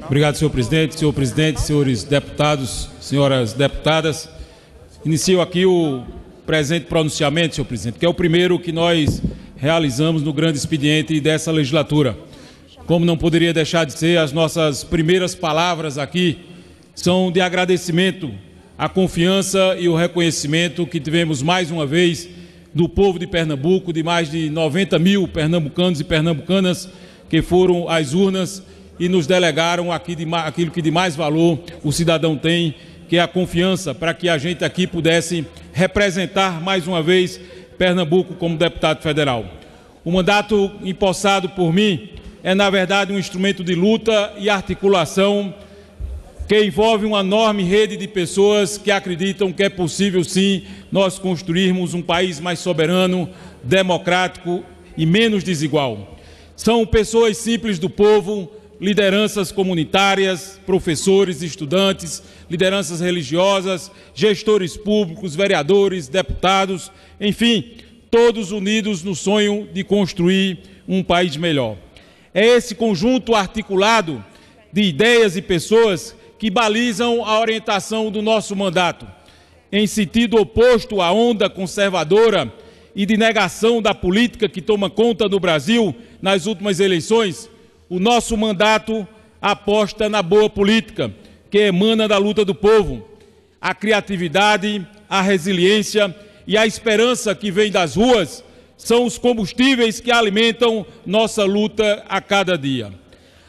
Obrigado, senhor presidente, senhores deputados, senhoras deputadas. Inicio aqui o presente pronunciamento, senhor presidente, que é o primeiro que nós realizamos no grande expediente dessa legislatura. Como não poderia deixar de ser, as nossas primeiras palavras aqui são de agradecimento à confiança e o reconhecimento que tivemos mais uma vez do povo de Pernambuco, de mais de 90 mil pernambucanos e pernambucanas que foram às urnas e nos delegaram aquilo que de mais valor o cidadão tem, que é a confiança para que a gente aqui pudesse representar mais uma vez Pernambuco como deputado federal. O mandato empossado por mim é, na verdade, um instrumento de luta e articulação que envolve uma enorme rede de pessoas que acreditam que é possível, sim, nós construirmos um país mais soberano, democrático e menos desigual. São pessoas simples do povo, lideranças comunitárias, professores, estudantes, lideranças religiosas, gestores públicos, vereadores, deputados, enfim, todos unidos no sonho de construir um país melhor. É esse conjunto articulado de ideias e pessoas que balizam a orientação do nosso mandato, em sentido oposto à onda conservadora e de negação da política que toma conta do Brasil nas últimas eleições. O nosso mandato aposta na boa política, que emana da luta do povo, a criatividade, a resiliência e a esperança que vem das ruas são os combustíveis que alimentam nossa luta a cada dia.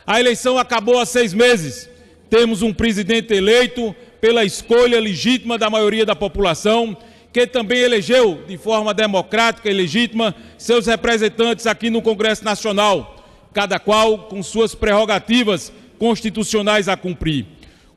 A eleição acabou há 6 meses. Temos um presidente eleito pela escolha legítima da maioria da população, que também elegeu de forma democrática e legítima seus representantes aqui no Congresso Nacional, cada qual com suas prerrogativas constitucionais a cumprir.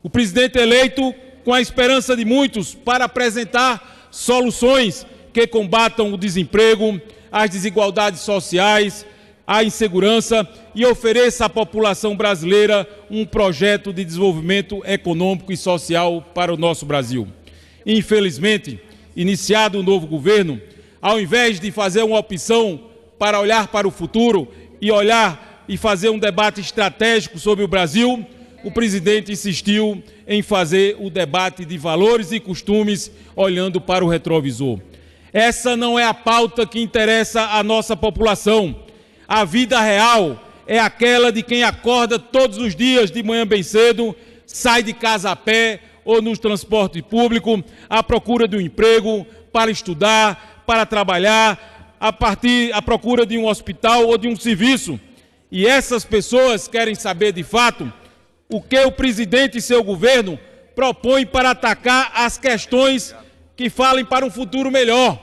O presidente eleito com a esperança de muitos para apresentar soluções que combatam o desemprego, as desigualdades sociais, a insegurança e ofereça à população brasileira um projeto de desenvolvimento econômico e social para o nosso Brasil. Infelizmente, iniciado o novo governo, ao invés de fazer uma opção para olhar para o futuro e fazer um debate estratégico sobre o Brasil, o presidente insistiu em fazer o debate de valores e costumes olhando para o retrovisor. Essa não é a pauta que interessa à nossa população. A vida real é aquela de quem acorda todos os dias de manhã bem cedo, sai de casa a pé ou no transporte público à procura de um emprego, para estudar, para trabalhar, à procura de um hospital ou de um serviço. E essas pessoas querem saber, de fato, o que o presidente e seu governo propõem para atacar as questões que falem para um futuro melhor.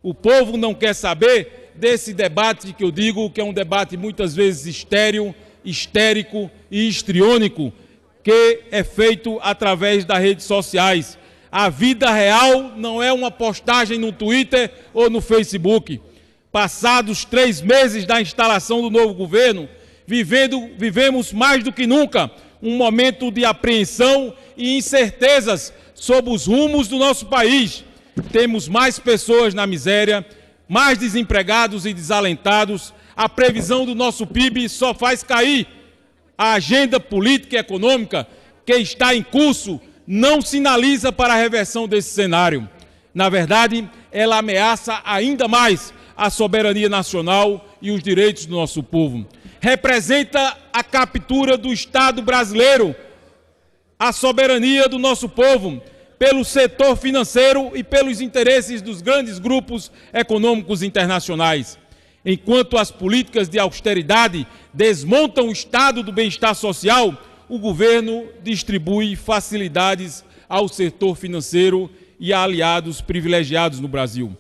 O povo não quer saber desse debate que eu digo que é um debate muitas vezes estéril, histérico e histriônico, que é feito através das redes sociais. A vida real não é uma postagem no Twitter ou no Facebook. Passados 3 meses da instalação do novo governo, vivemos mais do que nunca um momento de apreensão e incertezas sobre os rumos do nosso país. Temos mais pessoas na miséria, mais desempregados e desalentados. A previsão do nosso PIB só faz cair. A agenda política e econômica que está em curso não sinaliza para a reversão desse cenário. Na verdade, ela ameaça ainda mais a soberania nacional e os direitos do nosso povo. Representa a captura do Estado brasileiro, a soberania do nosso povo, pelo setor financeiro e pelos interesses dos grandes grupos econômicos internacionais. Enquanto as políticas de austeridade desmontam o estado do bem-estar social, o governo distribui facilidades ao setor financeiro e a aliados privilegiados no Brasil.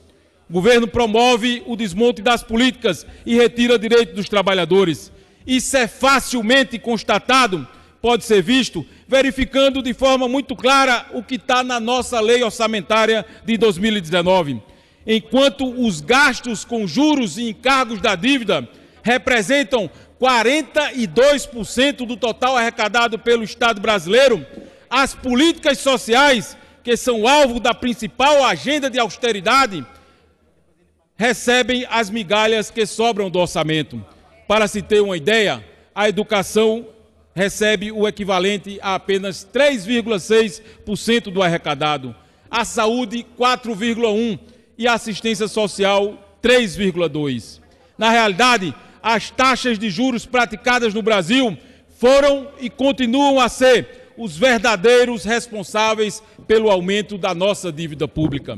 O governo promove o desmonte das políticas e retira direitos dos trabalhadores. Isso é facilmente constatado, pode ser visto, verificando de forma muito clara o que está na nossa lei orçamentária de 2019. Enquanto os gastos com juros e encargos da dívida representam 42% do total arrecadado pelo Estado brasileiro, as políticas sociais, que são alvo da principal agenda de austeridade, recebem as migalhas que sobram do orçamento. Para se ter uma ideia, a educação recebe o equivalente a apenas 3,6% do arrecadado, a saúde 4,1% e a assistência social 3,2%. Na realidade, as taxas de juros praticadas no Brasil foram e continuam a ser os verdadeiros responsáveis pelo aumento da nossa dívida pública.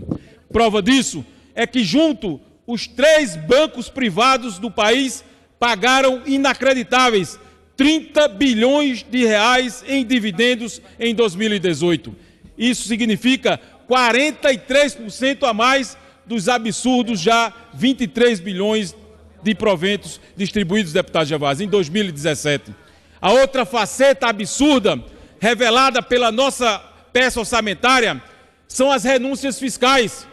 Prova disso é que, junto, os 3 bancos privados do país pagaram inacreditáveis 30 bilhões de reais em dividendos em 2018. Isso significa 43% a mais dos absurdos já 23 bilhões de proventos distribuídos, deputado Gervásio, em 2017. A outra faceta absurda, revelada pela nossa peça orçamentária, são as renúncias fiscais.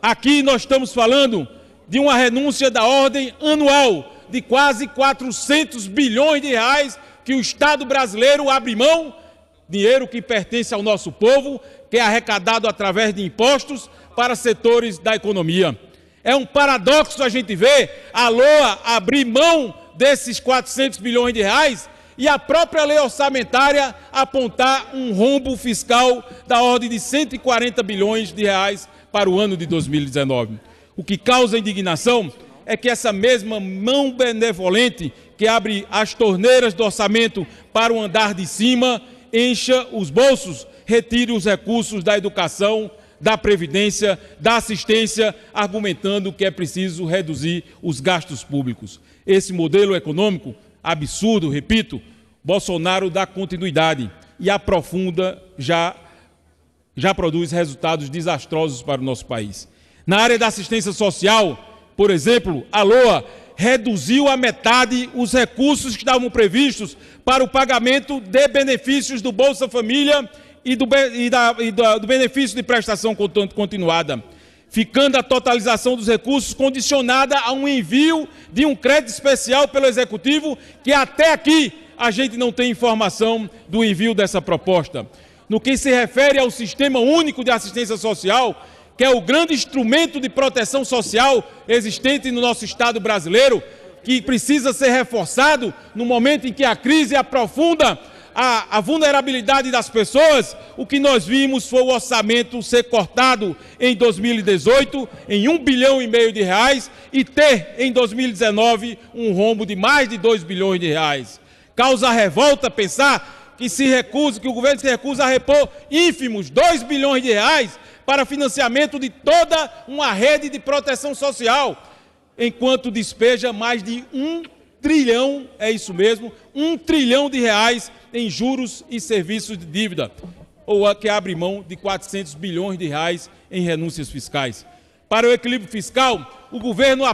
Aqui nós estamos falando de uma renúncia da ordem anual de quase 400 bilhões de reais que o Estado brasileiro abre mão, dinheiro que pertence ao nosso povo, que é arrecadado através de impostos para setores da economia. É um paradoxo a gente ver a LOA abrir mão desses 400 bilhões de reais e a própria lei orçamentária apontar um rombo fiscal da ordem de 140 bilhões de reais para o ano de 2019. O que causa indignação é que essa mesma mão benevolente que abre as torneiras do orçamento para o andar de cima, encha os bolsos, retire os recursos da educação, da previdência, da assistência, argumentando que é preciso reduzir os gastos públicos. Esse modelo econômico absurdo, repito, Bolsonaro dá continuidade e aprofunda, já produz resultados desastrosos para o nosso país. Na área da assistência social, por exemplo, a LOA reduziu a metade os recursos que estavam previstos para o pagamento de benefícios do Bolsa Família e do benefício de prestação continuada, ficando a totalização dos recursos condicionada a um envio de um crédito especial pelo Executivo, que até aqui a gente não tem informação do envio dessa proposta. No que se refere ao Sistema Único de Assistência Social, que é o grande instrumento de proteção social existente no nosso Estado brasileiro, que precisa ser reforçado no momento em que a crise aprofunda a vulnerabilidade das pessoas, o que nós vimos foi o orçamento ser cortado em 2018 em 1,5 bilhão de reais e ter em 2019 um rombo de mais de 2 bilhões de reais. Causa revolta pensar que o governo se recusa a repor ínfimos 2 bilhões de reais para financiamento de toda uma rede de proteção social, enquanto despeja mais de 1 trilhão, é isso mesmo, 1 trilhão de reais em juros e serviços de dívida, ou que abre mão de 400 bilhões de reais em renúncias fiscais. Para o equilíbrio fiscal, o governo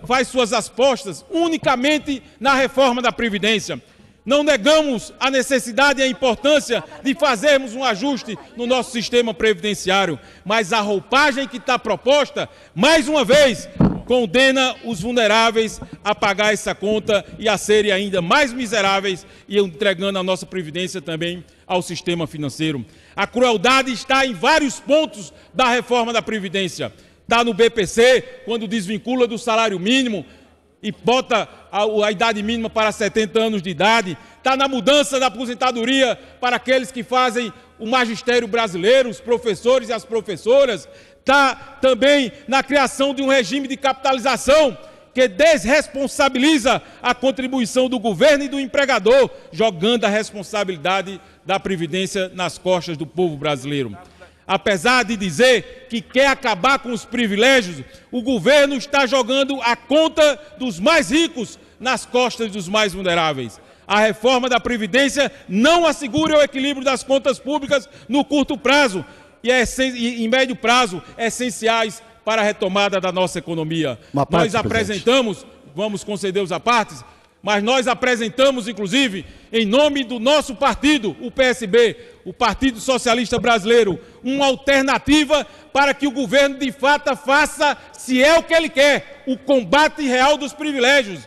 faz suas apostas unicamente na reforma da Previdência. Não negamos a necessidade e a importância de fazermos um ajuste no nosso sistema previdenciário, mas a roupagem que está proposta, mais uma vez, condena os vulneráveis a pagar essa conta e a serem ainda mais miseráveis e entregando a nossa previdência também ao sistema financeiro. A crueldade está em vários pontos da reforma da Previdência. Está no BPC, quando desvincula do salário mínimo e bota a idade mínima para 70 anos de idade. Está na mudança da aposentadoria para aqueles que fazem o magistério brasileiro, os professores e as professoras. Está também na criação de um regime de capitalização que desresponsabiliza a contribuição do governo e do empregador, jogando a responsabilidade da Previdência nas costas do povo brasileiro. Apesar de dizer que quer acabar com os privilégios, o governo está jogando a conta dos mais ricos nas costas dos mais vulneráveis. A reforma da Previdência não assegura o equilíbrio das contas públicas no curto prazo e em médio prazo, essenciais para a retomada da nossa economia. Nós apresentamos, vamos conceder os apartes, mas nós apresentamos, inclusive, em nome do nosso partido, o PSB, o Partido Socialista Brasileiro, uma alternativa para que o governo, de fato, faça, se é o que ele quer, o combate real dos privilégios,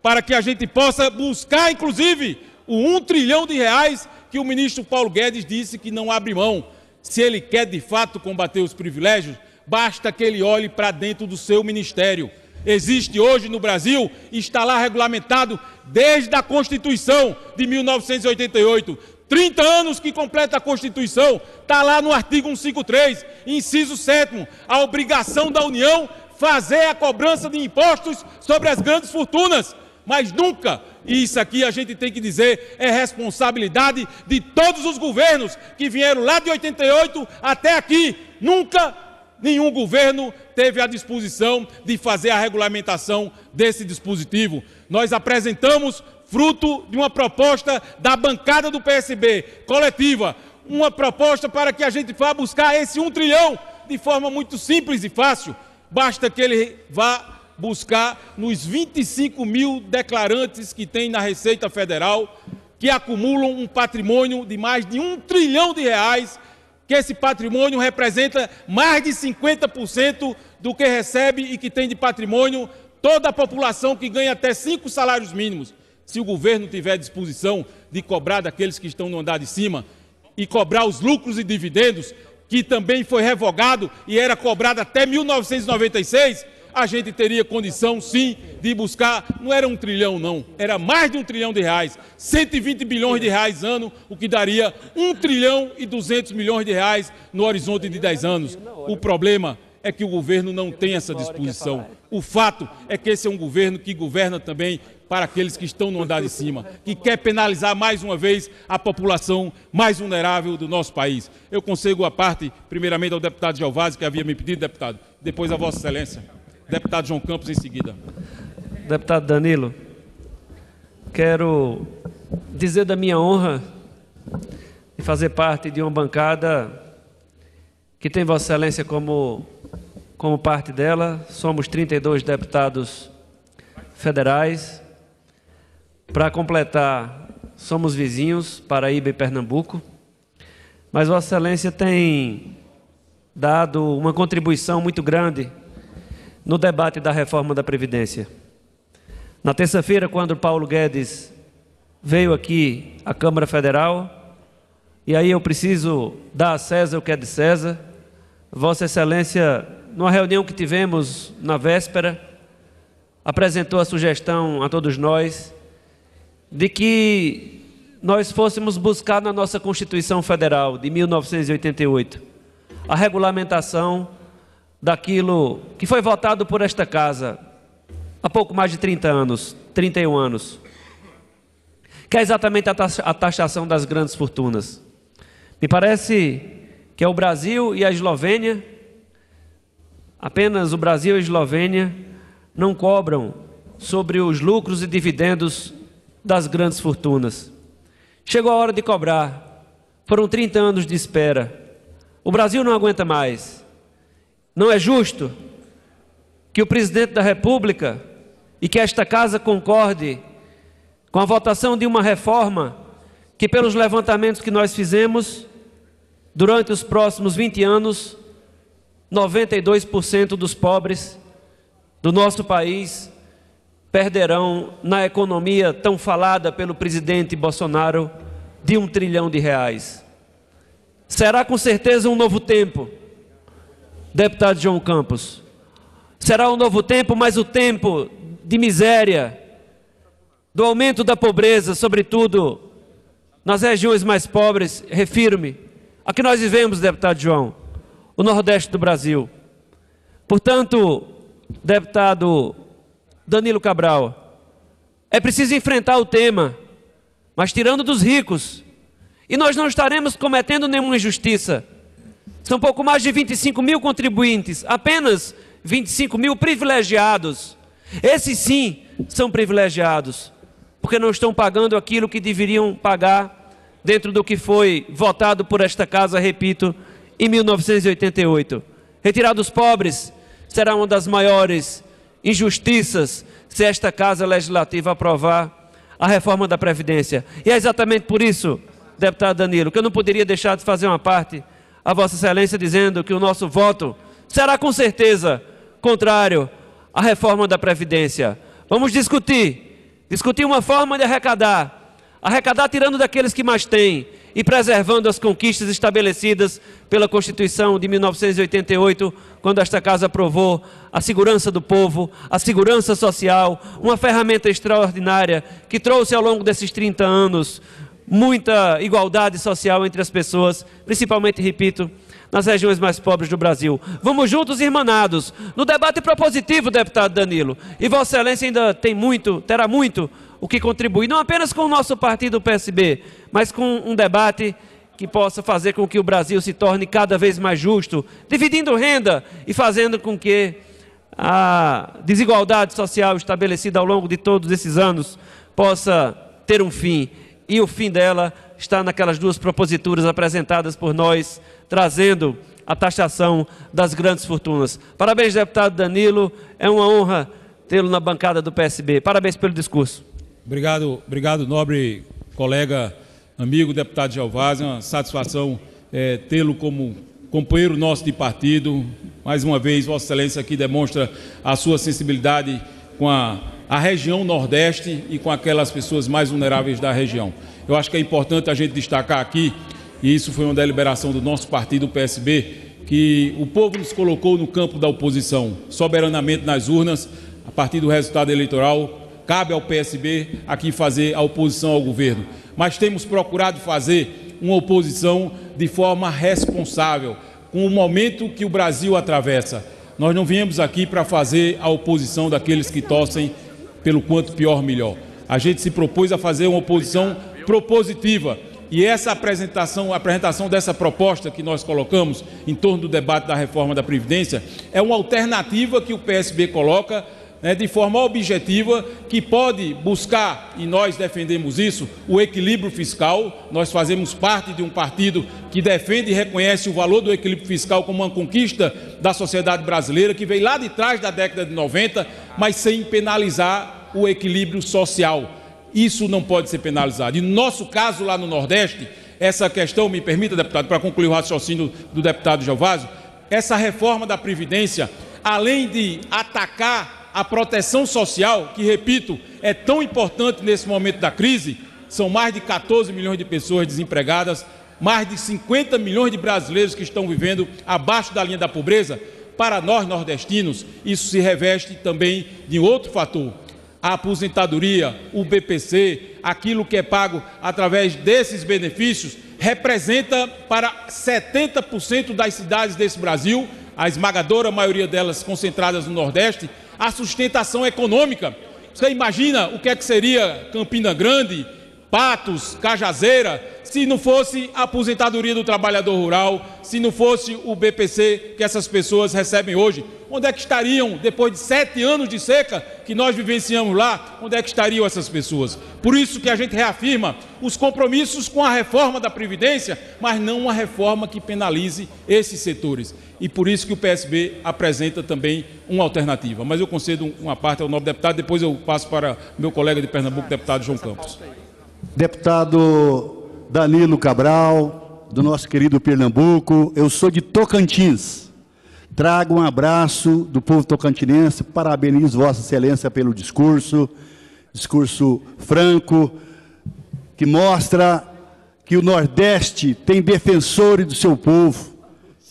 para que a gente possa buscar, inclusive, o 1 trilhão de reais que o ministro Paulo Guedes disse que não abre mão. Se ele quer, de fato, combater os privilégios, basta que ele olhe para dentro do seu ministério. existe hoje no Brasil e está lá regulamentado desde a Constituição de 1988. 30 anos que completa a Constituição, está lá no artigo 153, inciso 7º, a obrigação da União fazer a cobrança de impostos sobre as grandes fortunas. Mas nunca, e isso aqui a gente tem que dizer, é responsabilidade de todos os governos que vieram lá de 88 até aqui. Nunca nenhum governo teve a disposição de fazer a regulamentação desse dispositivo. Nós apresentamos, fruto de uma proposta da bancada do PSB, coletiva, uma proposta para que a gente vá buscar esse 1 trilhão de forma muito simples e fácil. Basta que ele vá buscar nos 25 mil declarantes que tem na Receita Federal, que acumulam um patrimônio de mais de 1 trilhão de reais, que esse patrimônio representa mais de 50% do que recebe e que tem de patrimônio toda a população que ganha até 5 salários mínimos. Se o governo tiver disposição de cobrar daqueles que estão no andar de cima e cobrar os lucros e dividendos, que também foi revogado e era cobrado até 1996, a gente teria condição, sim, de buscar, não era 1 trilhão, não, era mais de 1 trilhão de reais, 120 bilhões de reais ano, o que daria 1 trilhão e 200 milhões de reais no horizonte de 10 anos. O problema é que o governo não tem essa disposição. O fato é que esse é um governo que governa também para aqueles que estão no andar de cima, que quer penalizar mais uma vez a população mais vulnerável do nosso país. Eu consigo a parte, primeiramente, ao deputado Geovásio, que havia me pedido, deputado, depois a Vossa Excelência. Deputado João Campos em seguida. Deputado Danilo, quero dizer da minha honra de fazer parte de uma bancada que tem Vossa Excelência como parte dela. Somos 32 deputados federais. Para completar, somos vizinhos, Paraíba e Pernambuco. Mas Vossa Excelência tem dado uma contribuição muito grande no debate da reforma da Previdência. Na terça-feira, quando Paulo Guedes veio aqui à Câmara Federal, e aí eu preciso dar a César o que é de César, Vossa Excelência, numa reunião que tivemos na véspera, apresentou a sugestão a todos nós de que nós fôssemos buscar na nossa Constituição Federal de 1988 a regulamentação daquilo que foi votado por esta casa há pouco mais de 30 anos, 31 anos, que é exatamente a taxação das grandes fortunas. Me parece que é o Brasil e a Eslovênia, apenas o Brasil e a Eslovênia não cobram sobre os lucros e dividendos das grandes fortunas. Chegou a hora de cobrar. Foram 30 anos de espera. O Brasil não aguenta mais. Não é justo que o presidente da República e que esta casa concorde com a votação de uma reforma que, pelos levantamentos que nós fizemos, durante os próximos 20 anos, 92% dos pobres do nosso país perderão na economia tão falada pelo presidente Bolsonaro de 1 trilhão de reais. Será com certeza um novo tempo, deputado João Campos. Será um novo tempo, mas o tempo de miséria, do aumento da pobreza, sobretudo nas regiões mais pobres, refiro-me a que nós vivemos, deputado João, o Nordeste do Brasil. Portanto, deputado Danilo Cabral, é preciso enfrentar o tema, mas tirando dos ricos, e nós não estaremos cometendo nenhuma injustiça. São pouco mais de 25 mil contribuintes, apenas 25 mil privilegiados. Esses sim são privilegiados, porque não estão pagando aquilo que deveriam pagar dentro do que foi votado por esta casa, repito, em 1988. Retirar dos pobres será uma das maiores injustiças se esta casa legislativa aprovar a reforma da Previdência. E é exatamente por isso, deputado Danilo, que eu não poderia deixar de fazer uma parte a Vossa Excelência dizendo que o nosso voto será com certeza contrário à reforma da Previdência. Vamos discutir uma forma de arrecadar tirando daqueles que mais têm e preservando as conquistas estabelecidas pela Constituição de 1988, quando esta Casa aprovou a segurança do povo, a segurança social, uma ferramenta extraordinária que trouxe ao longo desses 30 anos muita igualdade social entre as pessoas, principalmente, repito, nas regiões mais pobres do Brasil. Vamos juntos, irmanados, no debate propositivo, deputado Danilo. E Vossa Excelência ainda terá muito o que contribuir, não apenas com o nosso partido, o PSB, mas com um debate que possa fazer com que o Brasil se torne cada vez mais justo, dividindo renda e fazendo com que a desigualdade social estabelecida ao longo de todos esses anos possa ter um fim. E o fim dela está naquelas duas proposituras apresentadas por nós, trazendo a taxação das grandes fortunas. Parabéns, deputado Danilo, é uma honra tê-lo na bancada do PSB. Parabéns pelo discurso. Obrigado, nobre colega, amigo, deputado Gervásio. É uma satisfação tê-lo como companheiro nosso de partido. Mais uma vez, Vossa Excelência aqui demonstra a sua sensibilidade com a região Nordeste e com aquelas pessoas mais vulneráveis da região. Eu acho que é importante a gente destacar aqui, e isso foi uma deliberação do nosso partido, o PSB, que o povo nos colocou no campo da oposição, soberanamente nas urnas, a partir do resultado eleitoral. Cabe ao PSB aqui fazer a oposição ao governo, mas temos procurado fazer uma oposição de forma responsável, com o momento que o Brasil atravessa. Nós não viemos aqui para fazer a oposição daqueles que torcem pelo quanto pior, melhor. A gente se propôs a fazer uma oposição propositiva, e essa a apresentação dessa proposta que nós colocamos em torno do debate da reforma da Previdência é uma alternativa que o PSB coloca, de forma objetiva, que pode buscar, e nós defendemos isso, o equilíbrio fiscal. Nós fazemos parte de um partido que defende e reconhece o valor do equilíbrio fiscal como uma conquista da sociedade brasileira, que veio lá de trás da década de 90, mas sem penalizar o equilíbrio social. Isso não pode ser penalizado. E no nosso caso, lá no Nordeste, essa questão, me permita, deputado, para concluir o raciocínio do deputado Gervásio, essa reforma da Previdência, além de atacar a proteção social, que, repito, é tão importante nesse momento da crise, são mais de 14 milhões de pessoas desempregadas, mais de 50 milhões de brasileiros que estão vivendo abaixo da linha da pobreza. Para nós nordestinos, isso se reveste também de outro fator. A aposentadoria, o BPC, aquilo que é pago através desses benefícios, representa para 70% das cidades desse Brasil, a esmagadora maioria delas concentradas no Nordeste, a sustentação econômica. Você imagina o que é que seria Campina Grande, Patos, Cajazeira, se não fosse a aposentadoria do trabalhador rural, se não fosse o BPC que essas pessoas recebem hoje? Onde é que estariam, depois de 7 anos de seca que nós vivenciamos lá, onde é que estariam essas pessoas? Por isso que a gente reafirma os compromissos com a reforma da Previdência, mas não uma reforma que penalize esses setores. E por isso que o PSB apresenta também uma alternativa. Mas eu concedo uma parte ao nobre deputado, depois eu passo para meu colega de Pernambuco, deputado João Campos. Deputado Danilo Cabral, do nosso querido Pernambuco, eu sou de Tocantins. Trago um abraço do povo tocantinense, parabenizo Vossa Excelência pelo discurso franco, que mostra que o Nordeste tem defensores do seu povo.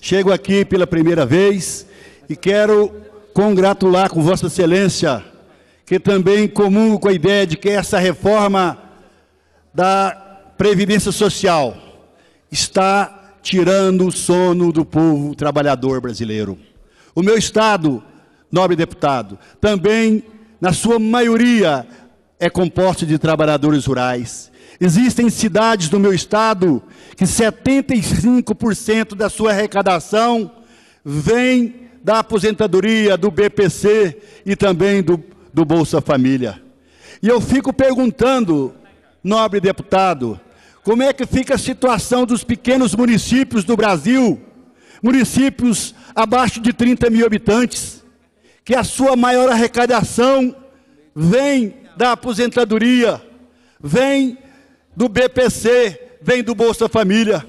Chego aqui pela primeira vez e quero congratular com Vossa Excelência, que também comungo com a ideia de que essa reforma da Previdência Social está tirando o sono do povo trabalhador brasileiro. O meu estado, nobre deputado, também, na sua maioria, é composto de trabalhadores rurais. Existem cidades do meu estado que 75% da sua arrecadação vem da aposentadoria, do BPC e também do Bolsa Família. E eu fico perguntando, nobre deputado, como é que fica a situação dos pequenos municípios do Brasil, municípios abaixo de 30 mil habitantes, que a sua maior arrecadação vem da aposentadoria, vem do BPC, vem do Bolsa Família.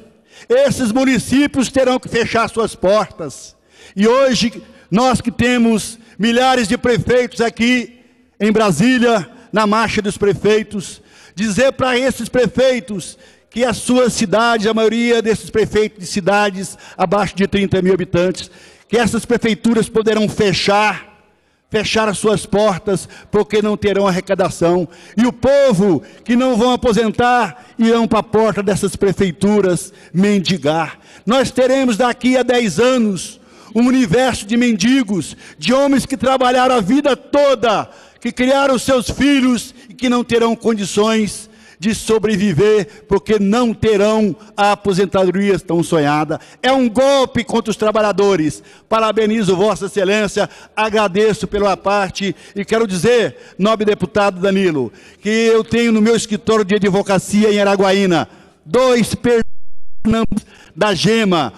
Esses municípios terão que fechar suas portas. E hoje, nós que temos milhares de prefeitos aqui em Brasília, na marcha dos prefeitos, dizer para esses prefeitos que as suas cidades, a maioria desses prefeitos de cidades abaixo de 30 mil habitantes, que essas prefeituras poderão fechar as suas portas, porque não terão arrecadação. E o povo que não vão aposentar, irão para a porta dessas prefeituras mendigar. Nós teremos daqui a 10 anos, um universo de mendigos, de homens que trabalharam a vida toda, que criaram seus filhos e que não terão condições de sobreviver, porque não terão a aposentadoria tão sonhada. É um golpe contra os trabalhadores. Parabenizo Vossa Excelência, agradeço pela parte, e quero dizer, nobre deputado Danilo, que eu tenho no meu escritório de advocacia em Araguaína, 2 pernambucanos da Gema,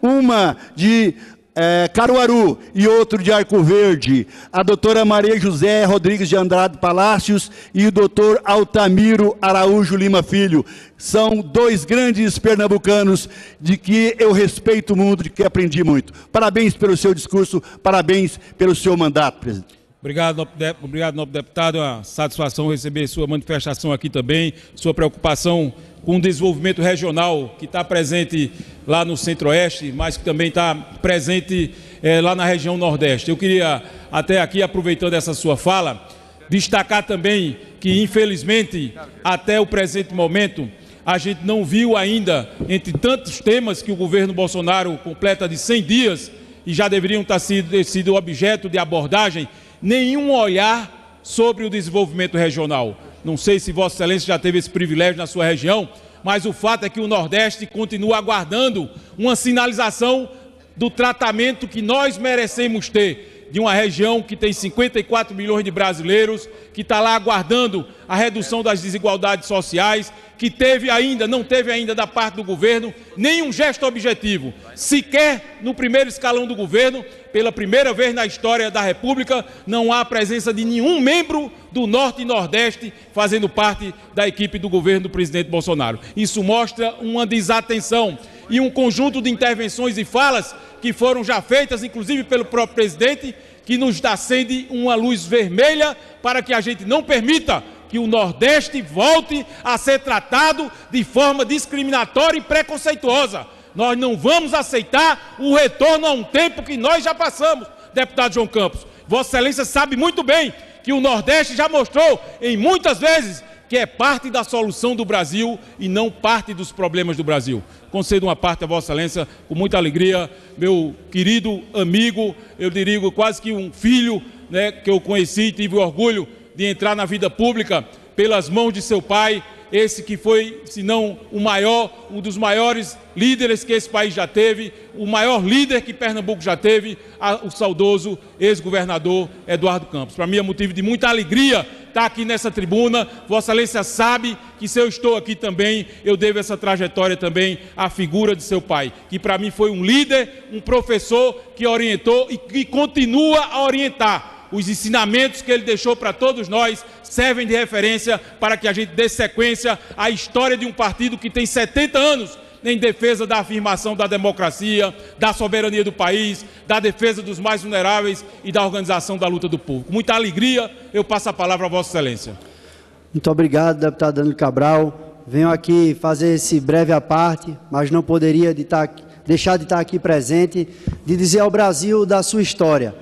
uma de Caruaru e outro de Arco Verde, a doutora Maria José Rodrigues de Andrade Palácios e o doutor Altamiro Araújo Lima Filho. São 2 grandes pernambucanos de que eu respeito muito, de que aprendi muito. Parabéns pelo seu discurso, parabéns pelo seu mandato, presidente. Obrigado, nobre deputado. É uma satisfação receber sua manifestação aqui também, sua preocupação com o desenvolvimento regional que está presente lá no Centro-Oeste, mas que também está presente lá na região Nordeste. Eu queria, até aqui, aproveitando essa sua fala, destacar também que, infelizmente, até o presente momento, a gente não viu ainda, entre tantos temas que o governo Bolsonaro completa de 100 dias, e já deveriam ter sido objeto de abordagem, nenhum olhar sobre o desenvolvimento regional. Não sei se Vossa Excelência já teve esse privilégio na sua região, mas o fato é que o Nordeste continua aguardando uma sinalização do tratamento que nós merecemos ter, de uma região que tem 54 milhões de brasileiros, que está lá aguardando a redução das desigualdades sociais, que não teve ainda da parte do governo nenhum gesto objetivo, sequer no primeiro escalão do governo. Pela primeira vez na história da República, não há a presença de nenhum membro do Norte e Nordeste fazendo parte da equipe do governo do presidente Bolsonaro. Isso mostra uma desatenção e um conjunto de intervenções e falas que foram já feitas, inclusive pelo próprio presidente, que nos acende uma luz vermelha para que a gente não permita que o Nordeste volte a ser tratado de forma discriminatória e preconceituosa. Nós não vamos aceitar o retorno a um tempo que nós já passamos, deputado João Campos. Vossa Excelência sabe muito bem que o Nordeste já mostrou, em muitas vezes, que é parte da solução do Brasil e não parte dos problemas do Brasil. Concedo uma parte a Vossa Excelência com muita alegria, meu querido amigo, eu diria quase que um filho, né, que eu conheci e tive o orgulho de entrar na vida pública pelas mãos de seu pai, esse que foi, se não o maior, um dos maiores líderes que esse país já teve, o maior líder que Pernambuco já teve, o saudoso ex-governador Eduardo Campos. Para mim é motivo de muita alegria estar aqui nessa tribuna. Vossa Excelência sabe que se eu estou aqui também, eu devo essa trajetória também à figura de seu pai, que para mim foi um líder, um professor que orientou e que continua a orientar. Os ensinamentos que ele deixou para todos nós servem de referência para que a gente dê sequência à história de um partido que tem 70 anos em defesa da afirmação da democracia, da soberania do país, da defesa dos mais vulneráveis e da organização da luta do povo. Com muita alegria, eu passo a palavra a Vossa Excelência. Muito obrigado, deputado Danilo Cabral. Venho aqui fazer esse breve à parte, mas não poderia deixar de estar aqui presente, de dizer ao Brasil da sua história.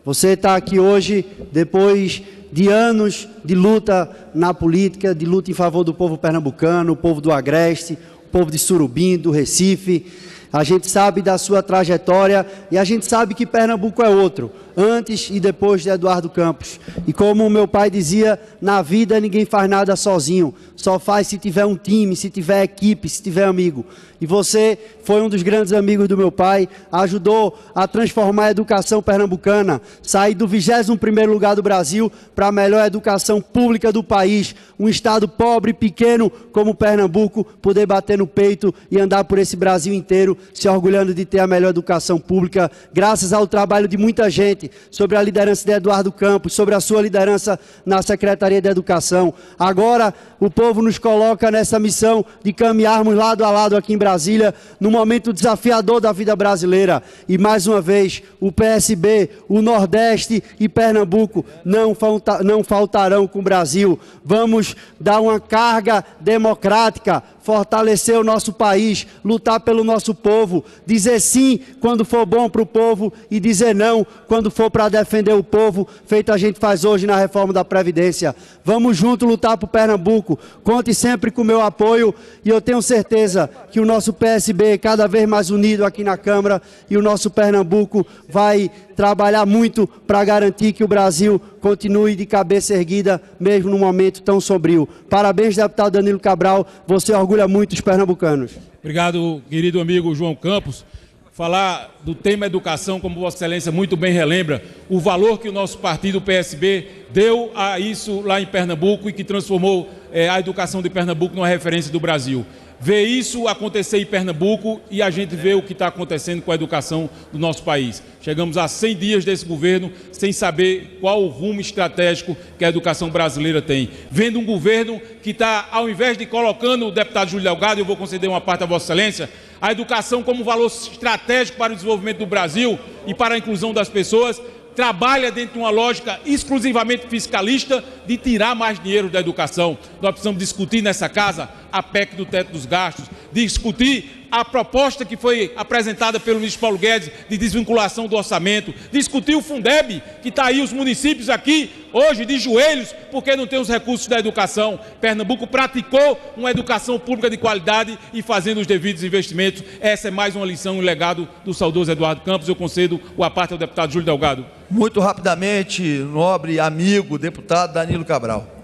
Você está aqui hoje, depois de anos de luta na política, de luta em favor do povo pernambucano, o povo do Agreste, o povo de Surubim, do Recife. A gente sabe da sua trajetória e a gente sabe que Pernambuco é outro, antes e depois de Eduardo Campos. E como o meu pai dizia, na vida ninguém faz nada sozinho, só faz se tiver um time, se tiver equipe, se tiver amigo. E você foi um dos grandes amigos do meu pai, ajudou a transformar a educação pernambucana, sair do 21º lugar do Brasil para a melhor educação pública do país, um estado pobre e pequeno como Pernambuco, poder bater no peito e andar por esse Brasil inteiro, se orgulhando de ter a melhor educação pública, graças ao trabalho de muita gente, sobre a liderança de Eduardo Campos, sobre a sua liderança na Secretaria de Educação. Agora, o povo nos coloca nessa missão de caminharmos lado a lado aqui em Brasília, num momento desafiador da vida brasileira. E, mais uma vez, o PSB, o Nordeste e Pernambuco não faltarão com o Brasil. Vamos dar uma carga democrática, fortalecer o nosso país, lutar pelo nosso povo, dizer sim quando for bom para o povo e dizer não quando for para defender o povo, feito a gente faz hoje na reforma da Previdência. Vamos juntos lutar por Pernambuco, conte sempre com o meu apoio e eu tenho certeza que o nosso PSB cada vez mais unido aqui na Câmara e o nosso Pernambuco vai trabalhar muito para garantir que o Brasil continue de cabeça erguida, mesmo num momento tão sombrio. Parabéns, deputado Danilo Cabral, você orgulha muito os pernambucanos. Obrigado, querido amigo João Campos. Falar do tema educação, como Vossa Excelência muito bem relembra, o valor que o nosso partido, o PSB, deu a isso lá em Pernambuco e que transformou a educação de Pernambuco numa referência do Brasil. Ver isso acontecer em Pernambuco e a gente vê o que está acontecendo com a educação do nosso país. Chegamos a 100 dias desse governo sem saber qual o rumo estratégico que a educação brasileira tem. Vendo um governo que está, ao invés de colocando o deputado Júlio Delgado, eu vou conceder uma parte a Vossa Excelência, a educação como valor estratégico para o desenvolvimento do Brasil e para a inclusão das pessoas, trabalha dentro de uma lógica exclusivamente fiscalista de tirar mais dinheiro da educação. Nós precisamos discutir nessa casa a PEC do teto dos gastos, discutir a proposta que foi apresentada pelo ministro Paulo Guedes de desvinculação do orçamento, discutir o Fundeb, que está aí os municípios aqui hoje de joelhos porque não tem os recursos da educação. Pernambuco praticou uma educação pública de qualidade e fazendo os devidos investimentos. Essa é mais uma lição e um legado do saudoso Eduardo Campos. Eu concedo a parte ao deputado Júlio Delgado. Muito rapidamente, nobre amigo, deputado Danilo Cabral.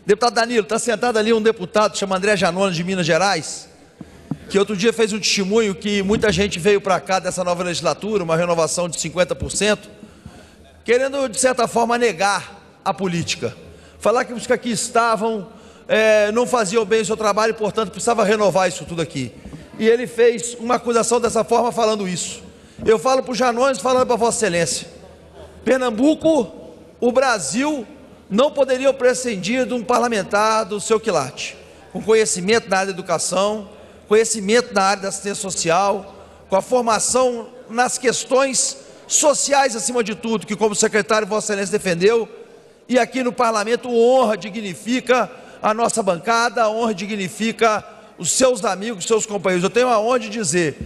Deputado Danilo, está sentado ali um deputado chamado André Janones, de Minas Gerais, que outro dia fez um testemunho que muita gente veio para cá dessa nova legislatura, uma renovação de 50%, querendo, de certa forma, negar a política. Falar que os que aqui estavam não faziam bem o seu trabalho e, portanto, precisava renovar isso tudo aqui. E ele fez uma acusação dessa forma, falando isso. Eu falo para o Janones, falando para Vossa Excelência, Pernambuco, o Brasil, não poderia prescindir de um parlamentar do seu quilate, com conhecimento na área da educação, conhecimento na área da assistência social, com a formação nas questões sociais acima de tudo, que como secretário Vossa Excelência defendeu, e aqui no parlamento honra, dignifica a nossa bancada, honra, dignifica os seus amigos, os seus companheiros. Eu tenho a honra de dizer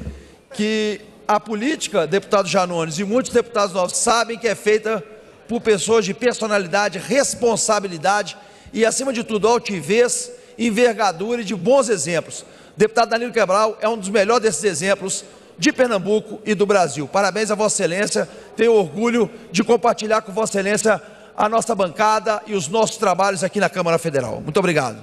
que a política, deputado Janones, e muitos deputados novos sabem que é feita por pessoas de personalidade, responsabilidade e, acima de tudo, altivez, envergadura e de bons exemplos. Deputado Danilo Cabral é um dos melhores desses exemplos de Pernambuco e do Brasil. Parabéns a Vossa Excelência, tenho orgulho de compartilhar com Vossa Excelência a nossa bancada e os nossos trabalhos aqui na Câmara Federal. Muito obrigado.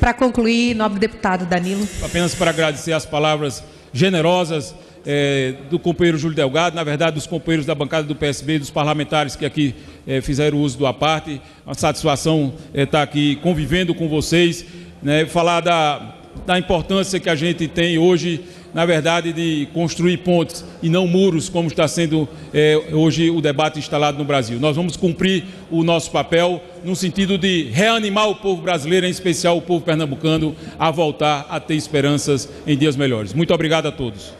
Para concluir, nobre deputado Danilo. Apenas para agradecer as palavras generosas do companheiro Júlio Delgado, na verdade dos companheiros da bancada do PSB, dos parlamentares que aqui fizeram uso do aparte. Uma satisfação estar aqui convivendo com vocês, né, falar da importância que a gente tem hoje, na verdade, de construir pontes e não muros, como está sendo hoje o debate instalado no Brasil. Nós vamos cumprir o nosso papel no sentido de reanimar o povo brasileiro, em especial o povo pernambucano, a voltar a ter esperanças em dias melhores. Muito obrigado a todos.